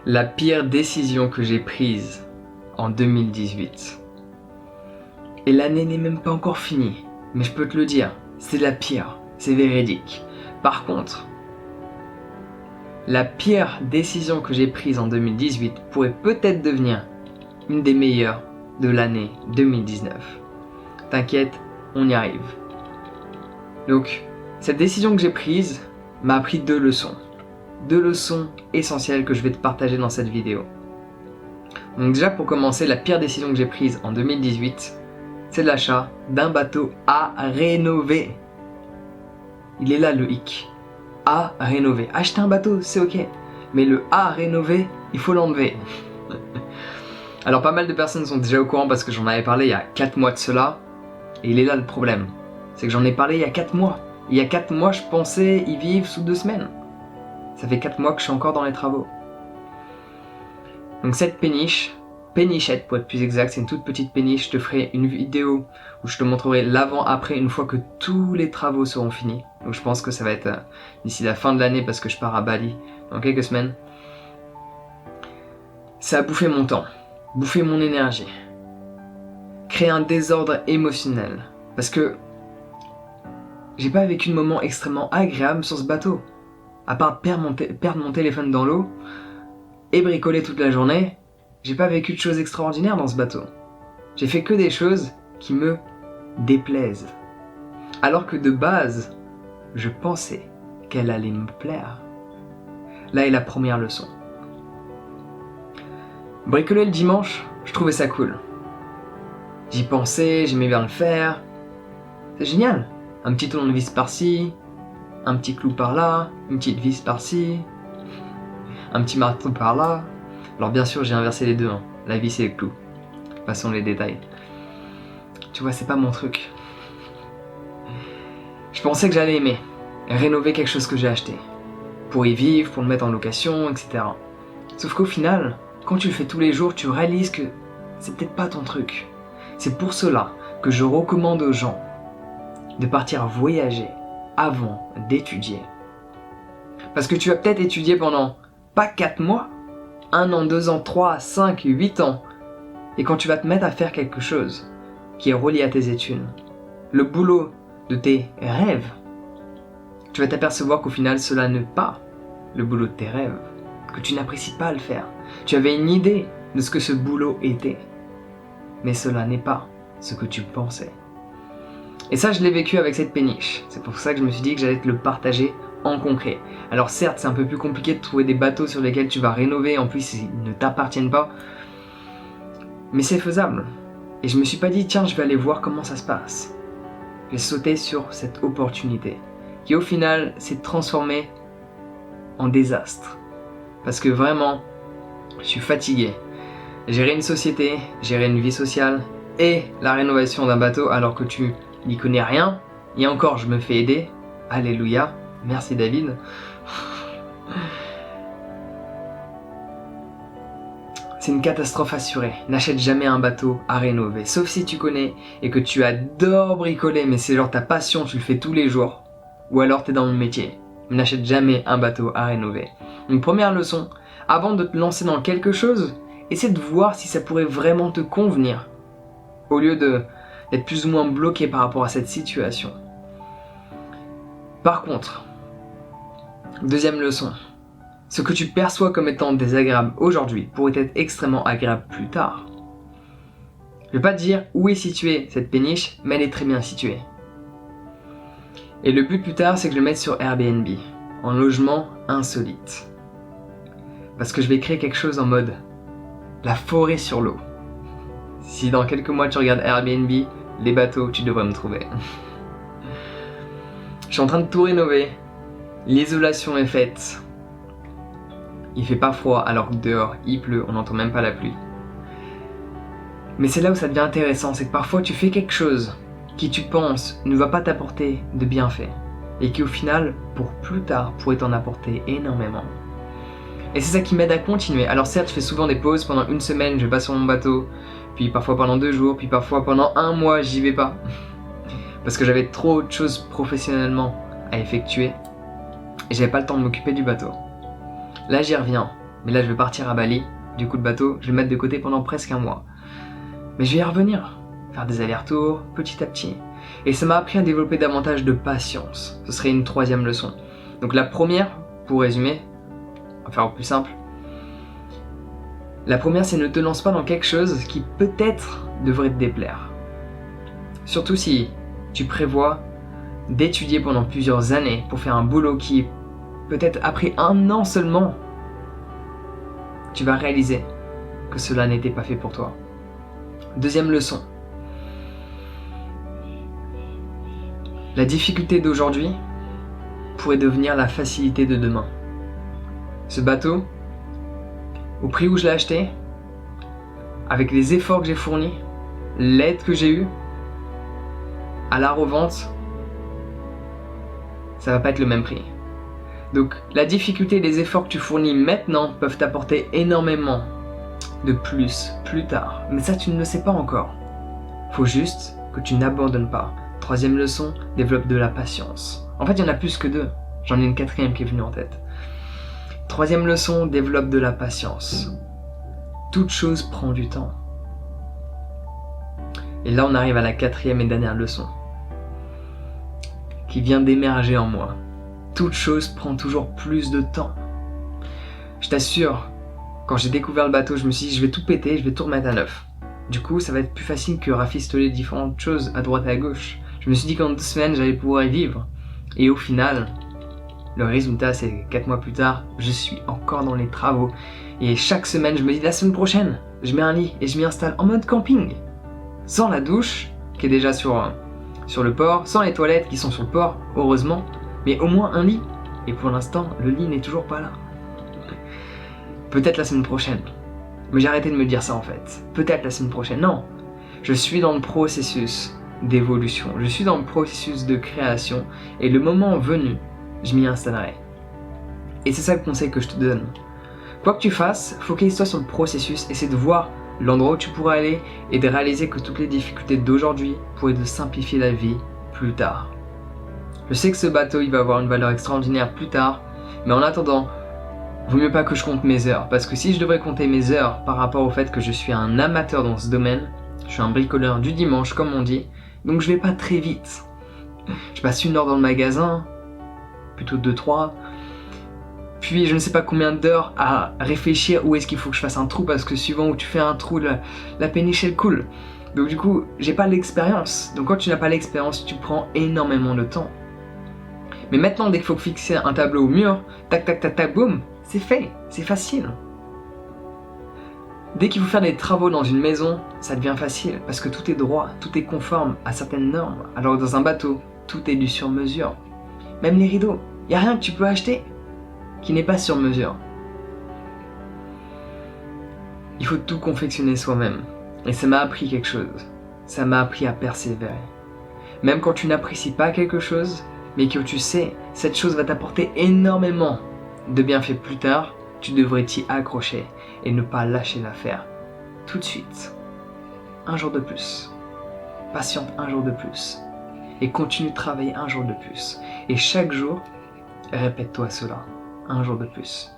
La pire décision que j'ai prise en 2018. Et l'année n'est même pas encore finie, mais je peux te le dire, c'est la pire, c'est véridique. Par contre, la pire décision que j'ai prise en 2018 pourrait peut-être devenir une des meilleures de l'année 2019. T'inquiète, on y arrive. Donc, cette décision que j'ai prise m'a appris 2 leçons. 2 leçons essentielles que je vais te partager dans cette vidéo. Donc déjà, pour commencer, la pire décision que j'ai prise en 2018, c'est l'achat d'un bateau à rénover. Il est là le hic. À rénover. Acheter un bateau, c'est ok. Mais le à rénover, il faut l'enlever. Alors pas mal de personnes sont déjà au courant parce que j'en avais parlé il y a 4 mois de cela. Et il est là le problème. C'est que j'en ai parlé il y a 4 mois. Il y a 4 mois, je pensais y vivre sous 2 semaines. Ça fait 4 mois que je suis encore dans les travaux. Donc cette pénichette pour être plus exact, c'est une toute petite péniche. Je te ferai une vidéo où je te montrerai l'avant-après une fois que tous les travaux seront finis. Donc je pense que ça va être d'ici la fin de l'année parce que je pars à Bali dans quelques semaines. Ça a bouffé mon temps, bouffé mon énergie, créé un désordre émotionnel. Parce que j'ai pas vécu de moment extrêmement agréable sur ce bateau. À part perdre mon téléphone dans l'eau et bricoler toute la journée, j'ai pas vécu de choses extraordinaires dans ce bateau. J'ai fait que des choses qui me déplaisent. Alors que de base, je pensais qu'elle allait me plaire. Là est la première leçon. Bricoler le dimanche, je trouvais ça cool. J'y pensais, j'aimais bien le faire. C'est génial. Un petit tournevis par-ci, un petit clou par-là, une petite vis par-ci, un petit marteau par-là. Alors bien sûr, j'ai inversé les deux, hein. La vis et le clou. Passons les détails. Tu vois, c'est pas mon truc. Je pensais que j'allais aimer rénover quelque chose que j'ai acheté. Pour y vivre, pour le mettre en location, etc. Sauf qu'au final, quand tu le fais tous les jours, tu réalises que c'est peut-être pas ton truc. C'est pour cela que je recommande aux gens de partir voyager avant d'étudier. Parce que tu vas peut-être étudier pendant pas 4 mois, 1 an, 2 ans, 3, 5, 8 ans. Et quand tu vas te mettre à faire quelque chose qui est relié à tes études, le boulot de tes rêves, tu vas t'apercevoir qu'au final cela n'est pas le boulot de tes rêves, que tu n'apprécies pas le faire. Tu avais une idée de ce que ce boulot était, mais cela n'est pas ce que tu pensais. Et ça, je l'ai vécu avec cette péniche. C'est pour ça que je me suis dit que j'allais te le partager en concret. Alors certes, c'est un peu plus compliqué de trouver des bateaux sur lesquels tu vas rénover, en plus ils ne t'appartiennent pas, mais c'est faisable. Et je me suis pas dit, tiens, je vais aller voir comment ça se passe. J'ai sauté sur cette opportunité, qui au final s'est transformée en désastre. Parce que vraiment, je suis fatigué. Gérer une société, gérer une vie sociale et la rénovation d'un bateau alors que tu n'y connais rien, et encore je me fais aider, alléluia, merci David. C'est une catastrophe assurée. N'achète jamais un bateau à rénover, sauf si tu connais et que tu adores bricoler, mais c'est genre ta passion, tu le fais tous les jours, ou alors t'es dans le métier. N'achète jamais un bateau à rénover. Une première leçon, avant de te lancer dans quelque chose, essaie de voir si ça pourrait vraiment te convenir, au lieu d'être plus ou moins bloqué par rapport à cette situation. Par contre, deuxième leçon, ce que tu perçois comme étant désagréable aujourd'hui pourrait être extrêmement agréable plus tard. Je vais pas te dire où est située cette péniche, mais elle est très bien située. Et le but plus tard, c'est que je le mette sur Airbnb, en logement insolite. Parce que je vais créer quelque chose en mode la forêt sur l'eau. Si dans quelques mois tu regardes Airbnb, les bateaux, tu devrais me trouver. Je suis en train de tout rénover. L'isolation est faite. Il fait pas froid alors que dehors il pleut, on n'entend même pas la pluie. Mais c'est là où ça devient intéressant, c'est que parfois tu fais quelque chose qui tu penses ne va pas t'apporter de bienfaits et qui au final, pour plus tard, pourrait t'en apporter énormément. Et c'est ça qui m'aide à continuer. Alors certes, je fais souvent des pauses, pendant une semaine je vais pas sur mon bateau, puis parfois pendant 2 jours, puis parfois pendant 1 mois j'y vais pas. Parce que j'avais trop de choses professionnellement à effectuer et j'avais pas le temps de m'occuper du bateau. Là j'y reviens, Mais là, je vais partir à Bali. Du coup, le bateau, je vais le mettre de côté pendant presque un mois. Mais je vais y revenir, faire des allers-retours petit à petit. Et ça m'a appris à développer davantage de patience. Ce serait une troisième leçon. Donc la première, pour résumer, on va faire au plus simple. La première, c'est ne te lance pas dans quelque chose qui peut-être devrait te déplaire. Surtout si tu prévois d'étudier pendant plusieurs années pour faire un boulot qui, peut-être après 1 an seulement, tu vas réaliser que cela n'était pas fait pour toi. Deuxième leçon. La difficulté d'aujourd'hui pourrait devenir la facilité de demain. Ce bateau, au prix où je l'ai acheté, avec les efforts que j'ai fournis, l'aide que j'ai eue, à la revente, ça va pas être le même prix. Donc la difficulté et les efforts que tu fournis maintenant peuvent t'apporter énormément de plus tard. Mais ça, tu ne le sais pas encore. Faut juste que tu n'abandonnes pas. Troisième leçon, développe de la patience. En fait, il y en a plus que 2. J'en ai une 4e qui est venue en tête. Troisième leçon, développe de la patience. Toute chose prend du temps. Et là, on arrive à la 4e et dernière leçon, qui vient d'émerger en moi. Toute chose prend toujours plus de temps. Je t'assure, quand j'ai découvert le bateau, je me suis dit, je vais tout péter, je vais tout remettre à neuf. Du coup, ça va être plus facile que rafistoler différentes choses à droite et à gauche. Je me suis dit qu'en 2 semaines, j'allais pouvoir y vivre. Et au final, le résultat, c'est que 4 mois plus tard, je suis encore dans les travaux. Et chaque semaine, je me dis, la semaine prochaine, je mets un lit et je m'y installe en mode camping. Sans la douche, qui est déjà sur le port, sans les toilettes qui sont sur le port, heureusement, mais au moins un lit. Et pour l'instant, le lit n'est toujours pas là. Peut-être la semaine prochaine. Mais j'ai arrêté de me dire ça en fait. Peut-être la semaine prochaine. Non. Je suis dans le processus d'évolution. Je suis dans le processus de création. Et le moment venu, je m'y installerai. Et c'est ça le conseil que je te donne. Quoi que tu fasses, focalise-toi sur le processus. Essaie de voir l'endroit où tu pourras aller et de réaliser que toutes les difficultés d'aujourd'hui pourraient te simplifier la vie plus tard. Je sais que ce bateau, il va avoir une valeur extraordinaire plus tard. Mais en attendant, vaut mieux pas que je compte mes heures, parce que si je devrais compter mes heures par rapport au fait que je suis un amateur dans ce domaine, je suis un bricoleur du dimanche comme on dit, donc je vais pas très vite. Je passe 1 heure dans le magasin, plutôt 2-3, puis je ne sais pas combien d'heures à réfléchir où est-ce qu'il faut que je fasse un trou, parce que suivant où tu fais un trou, la péniche elle coule. Donc du coup, j'ai pas l'expérience, donc quand tu n'as pas l'expérience, tu prends énormément de temps. Mais maintenant, dès qu'il faut fixer un tableau au mur, tac tac tac tac, boum, c'est fait, c'est facile. Dès qu'il faut faire des travaux dans une maison, ça devient facile parce que tout est droit, tout est conforme à certaines normes. Alors que dans un bateau, tout est du sur-mesure. Même les rideaux, il n'y a rien que tu peux acheter qui n'est pas sur mesure. Il faut tout confectionner soi-même. Et ça m'a appris quelque chose. Ça m'a appris à persévérer. Même quand tu n'apprécies pas quelque chose, mais que tu sais, cette chose va t'apporter énormément de bienfaits plus tard, tu devrais t'y accrocher et ne pas lâcher l'affaire tout de suite. 1 jour de plus. Patiente 1 jour de plus. Et continue de travailler 1 jour de plus. Et chaque jour, répète-toi cela. 1 jour de plus.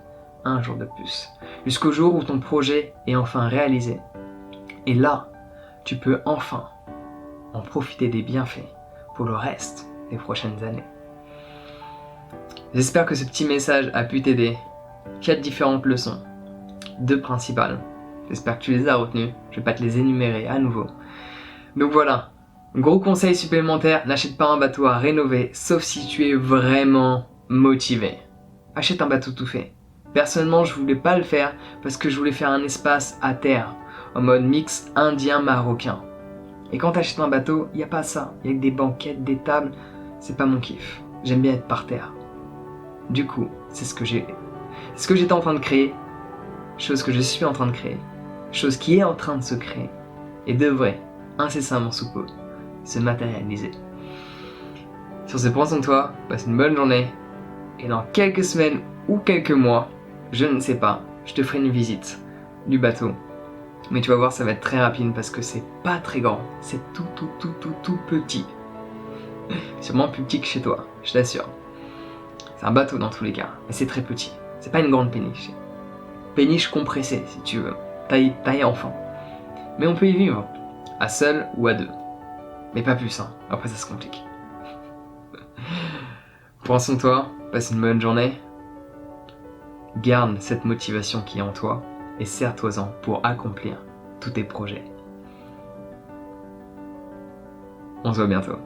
1 jour de plus. Jusqu'au jour où ton projet est enfin réalisé. Et là, tu peux enfin en profiter des bienfaits pour le reste des prochaines années. J'espère que ce petit message a pu t'aider. 4 différentes leçons, 2 principales. J'espère que tu les as retenues. Je vais pas te les énumérer à nouveau. Donc voilà, gros conseil supplémentaire, n'achète pas un bateau à rénover, sauf si tu es vraiment motivé. Achète un bateau tout fait. Personnellement, je voulais pas le faire parce que je voulais faire un espace à terre, en mode mix indien-marocain. Et quand tu achètes un bateau, il n'y a pas ça. Il y a que des banquettes, des tables. C'est pas mon kiff. J'aime bien être par terre. Du coup, c'est ce que j'étais en train de créer. Chose que je suis en train de créer. Chose qui est en train de se créer. Et devrait, incessamment sous peu, se matérialiser. Sur ce, prends soin de toi, passe une bonne journée. Et dans quelques semaines ou quelques mois, je ne sais pas, je te ferai une visite du bateau. Mais tu vas voir, ça va être très rapide parce que c'est pas très grand. C'est tout petit. Sûrement plus petit que chez toi, je t'assure. C'est un bateau dans tous les cas, mais c'est très petit. C'est pas une grande péniche. péniche compressée si tu veux, taille enfant. Mais on peut y vivre, à seul ou à deux. Mais pas plus, hein, après ça se complique. Prends soin de toi, passe une bonne journée. Garde cette motivation qui est en toi et serre-toi-en pour accomplir tous tes projets. On se voit bientôt.